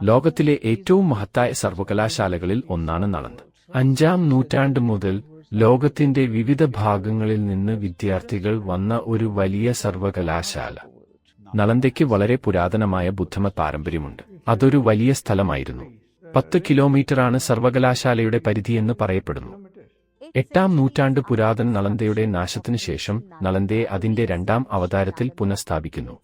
ലോകത്തിലെ ഏറ്റവും മഹത്തായ സർവകലാശാലകളിൽ ഒന്നാണ് നളന്ദ. 5-ാം നൂറ്റാണ്ട് മുതൽ ലോകത്തിന്റെ വിവിധ ഭാഗങ്ങളിൽ നിന്ന് വിദ്യാർത്ഥികൾ വന്ന ഒരു വലിയ സർവകലാശാല. നളന്ദയ്ക്ക് വളരെ പുരാതനമായ ബുദ്ധമത പാരമ്പര്യമുണ്ട്. അതൊരു വലിയ സ്ഥലമായിരുന്നു. 10 കിലോമീറ്ററാണ് സർവകലാശാലയുടെ പരിധിയെന്ന് പറയപ്പെടുന്നു. 8-ാം നൂറ്റാണ്ട് പുരാതന നളന്ദയുടെ നാശത്തിനു ശേഷം നളന്ദയെ അതിന്റെ 2-ാം അവതാരത്തിൽ പുനഃസ്ഥാപിക്കുന്നു.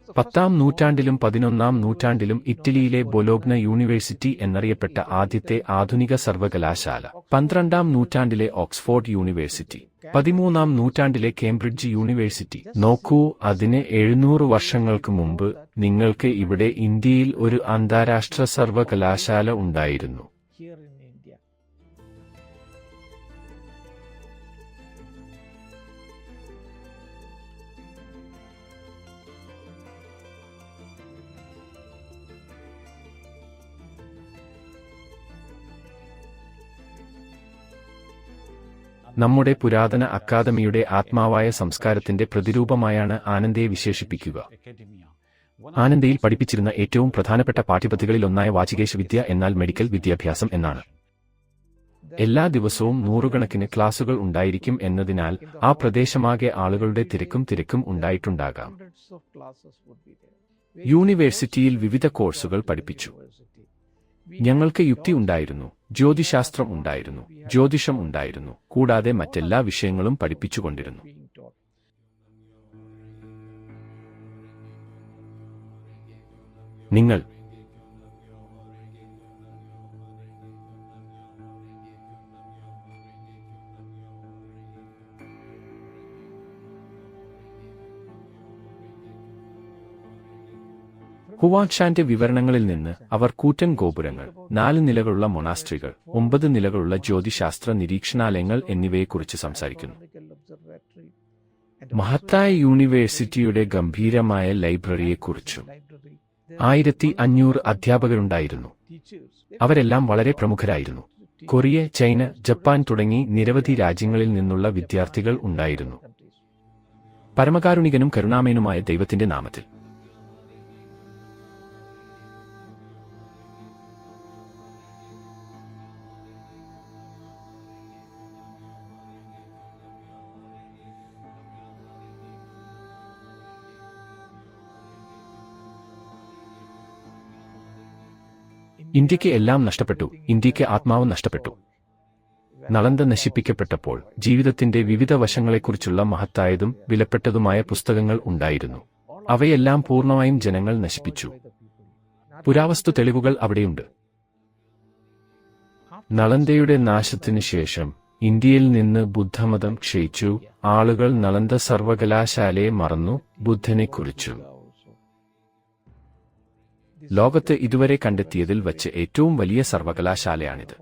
10-ാം നൂറ്റാണ്ടിലും 11-ാം നൂറ്റാണ്ടിലും ഇറ്റലിയിലെ ബൊലോഗ്ന യൂണിവേഴ്സിറ്റി എന്നറിയപ്പെട്ട ആദ്യത്തെ ആധുനിക സർവകലാശാല, 12-ാം നൂറ്റാണ്ടിലെ ഓക്സ്ഫോർഡ് യൂണിവേഴ്സിറ്റി, 13-ാം നൂറ്റാണ്ടിലെ കേംബ്രിഡ്ജ് യൂണിവേഴ്സിറ്റി. നോക്കൂ, അതിന് 700 വർഷങ്ങൾക്ക് മുമ്പ് നിങ്ങൾക്ക് ഇവിടെ ഇന്ത്യയിൽ ഒരു അന്താരാഷ്ട്ര സർവകലാശാല ഉണ്ടായിരുന്നു. നമ്മുടെ പുരാതന അക്കാദമിയുടെ ആത്മാവായ സംസ്കാരത്തിന്റെ പ്രതിരൂപമായാണ് ആനന്ദയെ വിശേഷിപ്പിക്കുക. ആനന്ദയിൽ പഠിപ്പിച്ചിരുന്ന ഏറ്റവും പ്രധാനപ്പെട്ട പാഠ്യപദ്ധതികളിലൊന്നായ വാചികേശവിദ്യ എന്നാൽ മെഡിക്കൽ വിദ്യാഭ്യാസം എന്നാണ്. എല്ലാ ദിവസവും നൂറുകണക്കിന് ക്ലാസുകൾ ഉണ്ടായിരിക്കും എന്നതിനാൽ ആ പ്രദേശമാകെ ആളുകളുടെ തിരക്കും ഉണ്ടായിട്ടുണ്ടാകാം. യൂണിവേഴ്സിറ്റിയിൽ വിവിധ കോഴ്സുകൾ പഠിപ്പിച്ചു. ഞങ്ങൾക്ക് യുക്തി ഉണ്ടായിരുന്നു, ജ്യോതിശാസ്ത്രം ഉണ്ടായിരുന്നു, ജ്യോതിഷം ഉണ്ടായിരുന്നു, കൂടാതെ മറ്റെല്ലാ വിഷയങ്ങളും പഠിപ്പിച്ചുകൊണ്ടിരുന്നു. നിങ്ങൾ ഹുവാങ്ഷാന്റെ വിവരണങ്ങളിൽ നിന്ന് അവർ കൂറ്റൻ ഗോപുരങ്ങൾ, 4 നിലകളുള്ള മൊണാസ്ട്രികൾ, 9 നിലകളുള്ള ജ്യോതിശാസ്ത്ര നിരീക്ഷണാലയങ്ങൾ എന്നിവയെക്കുറിച്ച് സംസാരിക്കുന്നു. മഹത്തായ യൂണിവേഴ്സിറ്റിയുടെ ഗംഭീരമായ ലൈബ്രറിയെക്കുറിച്ചും. 1500 അധ്യാപകരുണ്ടായിരുന്നു. അവരെല്ലാം വളരെ പ്രമുഖരായിരുന്നു. കൊറിയ, ചൈന, ജപ്പാൻ തുടങ്ങി നിരവധി രാജ്യങ്ങളിൽ നിന്നുള്ള വിദ്യാർത്ഥികൾ ഉണ്ടായിരുന്നു. പരമകാരുണികനും കരുണാമയനുമായ ദൈവത്തിന്റെ നാമത്തിൽ. ഇന്ത്യക്ക് എല്ലാം നഷ്ടപ്പെട്ടു. ഇന്ത്യക്ക് ആത്മാവ് നഷ്ടപ്പെട്ടു. നളന്ദ നശിപ്പിക്കപ്പെട്ടപ്പോൾ ജീവിതത്തിന്റെ വിവിധ വശങ്ങളെക്കുറിച്ചുള്ള മഹത്തായതും വിലപ്പെട്ടതുമായ പുസ്തകങ്ങൾ ഉണ്ടായിരുന്നു. അവയെല്ലാം പൂർണ്ണമായും ജനങ്ങൾ നശിപ്പിച്ചു. പുരാവസ്തു തെളിവുകൾ അവിടെയുണ്ട്. നളന്ദയുടെ നാശത്തിനു ശേഷം ഇന്ത്യയിൽ നിന്ന് ബുദ്ധമതം ക്ഷയിച്ചു. ആളുകൾ നളന്ദ സർവകലാശാലയെ മറന്നു, ബുദ്ധനെക്കുറിച്ചു. ലോകത്ത് ഇതുവരെ കണ്ടെത്തിയതിൽ വച്ച് ഏറ്റവും വലിയ സർവകലാശാലയാണിത്.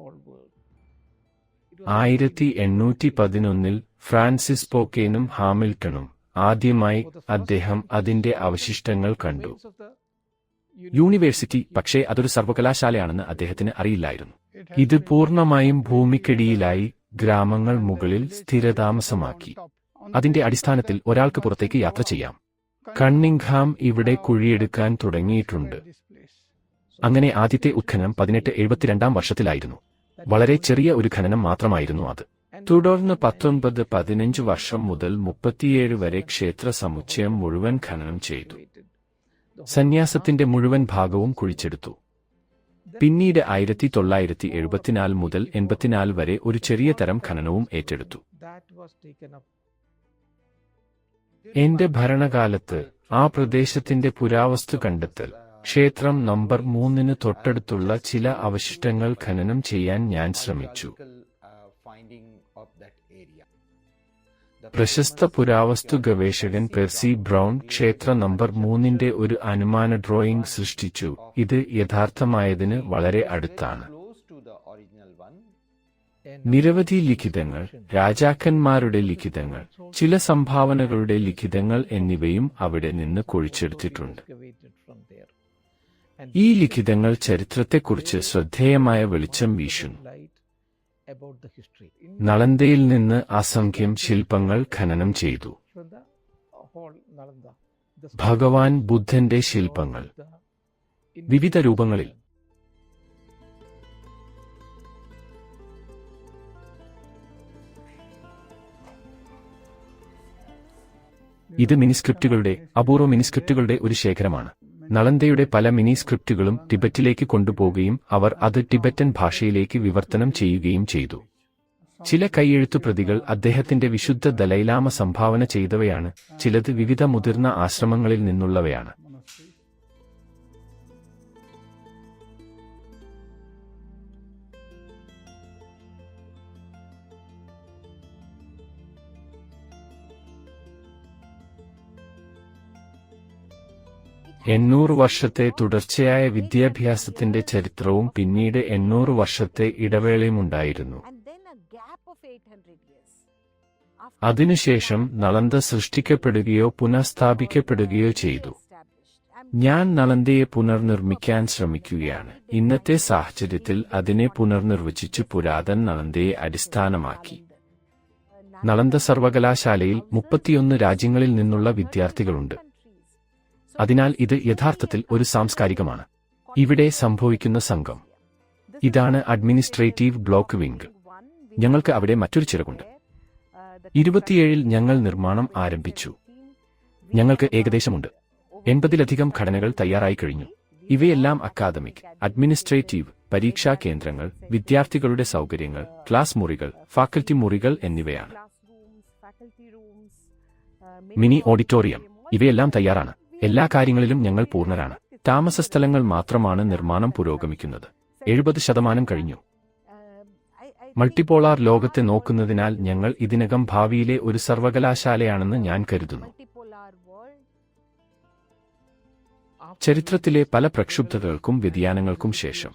1811-ൽ ഫ്രാൻസിസ് ബേക്കനും ഹാമിൽട്ടണും ആദ്യമായി അദ്ദേഹം അതിന്റെ അവശിഷ്ടങ്ങൾ കണ്ടു. യൂണിവേഴ്സിറ്റി, പക്ഷേ അതൊരു സർവകലാശാലയാണെന്ന് അദ്ദേഹത്തിന് അറിയില്ലായിരുന്നു. ഇത് പൂർണ്ണമായും ഭൂമിക്കടിയിലായി ഗ്രാമങ്ങൾ മുകളിൽ സ്ഥിരതാമസമാക്കി. അതിന്റെ അടിസ്ഥാനത്തിൽ ഒരാൾക്ക് പുറത്തേക്ക് യാത്ര ചെയ്യാം. കണ്ണിംഗ്ഹാം ഇവിടെ കുഴിയെടുക്കാൻ തുടങ്ങിയിട്ടുണ്ട്. അങ്ങനെ ആദ്യത്തെ ഉത്ഖനനം 1872-ാം വർഷത്തിലായിരുന്നു. വളരെ ചെറിയ ഒരു ഖനനം മാത്രമായിരുന്നു അത്. തുടർന്ന് 19-15 വർഷം മുതൽ 37 വരെ ക്ഷേത്ര സമുച്ചയം മുഴുവൻ ഖനനം ചെയ്തു. സന്യാസത്തിന്റെ മുഴുവൻ ഭാഗവും കുഴിച്ചെടുത്തു. പിന്നീട് 1974 മുതൽ 84 വരെ ഒരു ചെറിയ തരം ഖനനവും ഏറ്റെടുത്തു. എന്റെ ഭരണകാലത്ത് ആ പ്രദേശത്തിന്റെ പുരാവസ്തു കണ്ടെത്തൽ, ക്ഷേത്രം നമ്പർ 3-ന് തൊട്ടടുത്തുള്ള ചില അവശിഷ്ടങ്ങൾ ഖനനം ചെയ്യാൻ ഞാൻ ശ്രമിച്ചു. പ്രശസ്ത പുരാവസ്തു ഗവേഷകൻ പെർസി ബ്രൗൺ ക്ഷേത്ര നമ്പർ 3-ന്റെ ഒരു അനുമാന ഡ്രോയിംഗ് സൃഷ്ടിച്ചു. ഇത് യഥാർത്ഥമായതിന് വളരെ അടുത്താണ്. നിരവധി ലിഖിതങ്ങൾ, രാജാക്കന്മാരുടെ ലിഖിതങ്ങൾ, ചില സംഭാവനകളുടെ ലിഖിതങ്ങൾ എന്നിവയും അവിടെ നിന്ന് കുഴിച്ചെടുത്തിട്ടുണ്ട്. ഈ ലിഖിതങ്ങൾ ചരിത്രത്തെക്കുറിച്ച് ശ്രദ്ധേയമായ വെളിച്ചം വീശുന്നു. നളന്ദയിൽ നിന്ന് അസംഖ്യം ശില്പങ്ങൾ ഖനനം ചെയ്തു. ഭഗവാൻ ബുദ്ധന്റെ ശില്പങ്ങൾ വിവിധ രൂപങ്ങളിൽ. ഇത് മിനിസ്ക്രിപ്റ്റുകളുടെ, അപൂർവ മിനിസ്ക്രിപ്റ്റുകളുടെ ഒരു ശേഖരമാണ്. നളന്ദയുടെ പല മിനിസ്ക്രിപ്റ്റുകളും ടിബറ്റിലേക്ക് കൊണ്ടുപോകുകയും അവർ അത് ടിബറ്റൻ ഭാഷയിലേക്ക് വിവർത്തനം ചെയ്യുകയും ചെയ്തു. ചില കൈയെഴുത്തു പ്രതികൾ അദ്ദേഹത്തിന്റെ വിശുദ്ധ ദലൈലാമ സംഭാവന ചെയ്തവയാണ്, ചിലത് വിവിധ മുതിർന്ന ആശ്രമങ്ങളിൽ നിന്നുള്ളവയാണ്. എണ്ണൂറ് വർഷത്തെ തുടർച്ചയായ വിദ്യാഭ്യാസത്തിന്റെ ചരിത്രവും പിന്നീട് 800 വർഷത്തെ ഇടവേളയുമുണ്ടായിരുന്നു. അതിനുശേഷം നളന്ദ സൃഷ്ടിക്കപ്പെടുകയോ പുനഃസ്ഥാപിക്കപ്പെടുകയോ ചെയ്തു. ഞാൻ നളന്ദയെ പുനർനിർമ്മിക്കാൻ ശ്രമിക്കുകയാണ്. ഇന്നത്തെ സാഹചര്യത്തിൽ അതിനെ പുനർനിർവചിച്ചു പുരാതൻ നളന്ദയെ അടിസ്ഥാനമാക്കി. നളന്ദ സർവകലാശാലയിൽ 31 രാജ്യങ്ങളിൽ നിന്നുള്ള വിദ്യാർത്ഥികളുണ്ട്. അതിനാൽ ഇത് യഥാർത്ഥത്തിൽ ഒരു സാംസ്കാരികമാണ്. ഇവിടെ സംഭവിക്കുന്ന സംഘം. ഇതാണ് അഡ്മിനിസ്ട്രേറ്റീവ് ബ്ലോക്ക് വിംഗ്. ഞങ്ങൾക്ക് അവിടെ മറ്റൊരു ചിറകുണ്ട്. 27-ൽ ഞങ്ങൾ നിർമ്മാണം ആരംഭിച്ചു. ഞങ്ങൾക്ക് ഏകദേശമുണ്ട് 80-ലധികം ഘടനകൾ തയ്യാറായി കഴിഞ്ഞു. ഇവയെല്ലാം അക്കാദമിക്, അഡ്മിനിസ്ട്രേറ്റീവ്, പരീക്ഷാ കേന്ദ്രങ്ങൾ, വിദ്യാർത്ഥികളുടെ സൗകര്യങ്ങൾ, ക്ലാസ് മുറികൾ, ഫാക്കൽറ്റി മുറികൾ എന്നിവയാണ്. മിനി ഓഡിറ്റോറിയം, ഇവയെല്ലാം തയ്യാറാണ്. എല്ലാ കാര്യങ്ങളിലും ഞങ്ങൾ പൂർണ്ണരാണ്. താമസസ്ഥലങ്ങൾ മാത്രമാണ് നിർമ്മാണം പുരോഗമിക്കുന്നത്. 70% കഴിഞ്ഞു. മൾട്ടിപോളാർ ലോകത്തെ നോക്കുന്നതിനാൽ ഞങ്ങൾ ഇതിനകം ഭാവിയിലെ ഒരു സർവകലാശാലയാണെന്ന് ഞാൻ കരുതുന്നു. ചരിത്രത്തിലെ പല പ്രക്ഷുബ്ധതകൾക്കും വ്യതിയാനങ്ങൾക്കും ശേഷം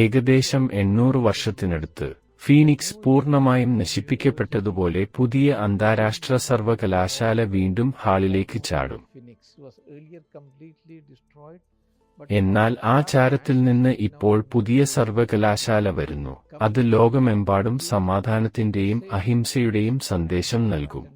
ഏകദേശം 800 വർഷത്തിനടുത്ത് ഫീനിക്സ് പൂർണ്ണമായും നശിപ്പിക്കപ്പെട്ടതുപോലെ പുതിയ അന്താരാഷ്ട്ര സർവകലാശാല വീണ്ടും ഹാളിലേക്ക് ചാടും. എന്നാൽ ആ ചാരത്തിൽ നിന്ന് ഇപ്പോൾ പുതിയ സർവകലാശാല വരുന്നു. അത് ലോകമെമ്പാടും സമാധാനത്തിന്റെയും അഹിംസയുടെയും സന്ദേശം നൽകും.